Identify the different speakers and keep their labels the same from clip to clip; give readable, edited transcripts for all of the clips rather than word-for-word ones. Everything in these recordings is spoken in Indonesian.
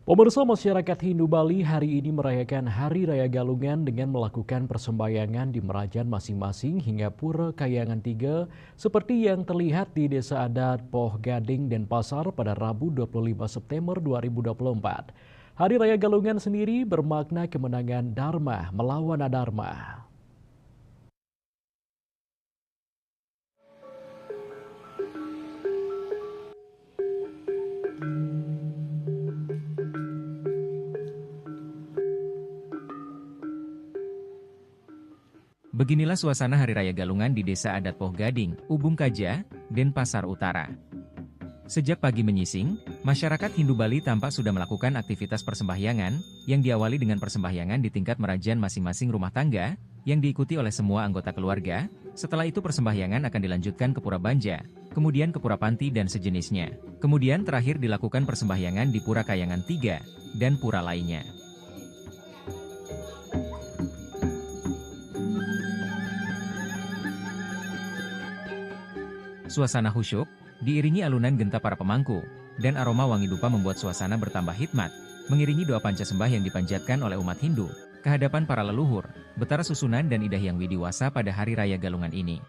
Speaker 1: Pemirsa, masyarakat Hindu Bali hari ini merayakan Hari Raya Galungan dengan melakukan persembahyangan di Merajan masing-masing hingga Pura Kayangan 3 seperti yang terlihat di Desa Adat Poh Gading dan Pasar pada Rabu 25 September 2024. Hari Raya Galungan sendiri bermakna kemenangan Dharma melawan Adharma.
Speaker 2: Beginilah suasana Hari Raya Galungan di Desa Adat Poh Gading, Ubung Kaja, Denpasar Utara. Sejak pagi menyising, masyarakat Hindu Bali tampak sudah melakukan aktivitas persembahyangan, yang diawali dengan persembahyangan di tingkat merajan masing-masing rumah tangga, yang diikuti oleh semua anggota keluarga. Setelah itu persembahyangan akan dilanjutkan ke Pura Banja, kemudian ke Pura Panti dan sejenisnya. Kemudian terakhir dilakukan persembahyangan di Pura Kayangan 3, dan pura lainnya. Suasana khusyuk, diiringi alunan genta para pemangku, dan aroma wangi dupa membuat suasana bertambah hikmat, mengiringi doa pancasembah yang dipanjatkan oleh umat Hindu, kehadapan para leluhur, betara susunan dan idah yang widiwasa pada Hari Raya Galungan ini.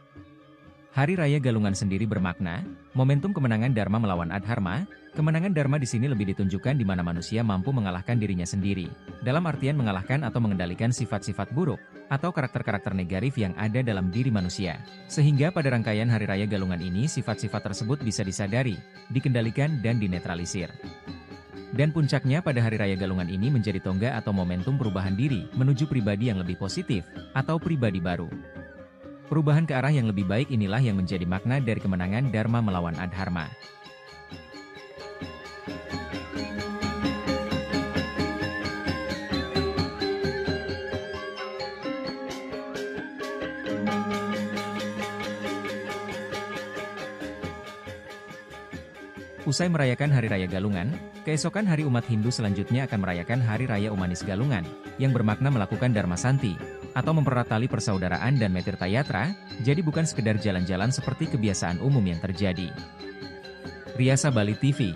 Speaker 2: Hari Raya Galungan sendiri bermakna, momentum kemenangan Dharma melawan Adharma. Kemenangan Dharma di sini lebih ditunjukkan di mana manusia mampu mengalahkan dirinya sendiri, dalam artian mengalahkan atau mengendalikan sifat-sifat buruk, atau karakter-karakter negatif yang ada dalam diri manusia. Sehingga pada rangkaian Hari Raya Galungan ini sifat-sifat tersebut bisa disadari, dikendalikan dan dinetralisir. Dan puncaknya pada Hari Raya Galungan ini menjadi tonggak atau momentum perubahan diri menuju pribadi yang lebih positif, atau pribadi baru. Perubahan ke arah yang lebih baik inilah yang menjadi makna dari kemenangan Dharma melawan Adharma. Usai merayakan Hari Raya Galungan, keesokan hari umat Hindu selanjutnya akan merayakan Hari Raya Umanis Galungan, yang bermakna melakukan Dharma Santi, atau mempererat tali persaudaraan dan Metirta Yatra, jadi bukan sekedar jalan-jalan seperti kebiasaan umum yang terjadi. Riasa Bali TV.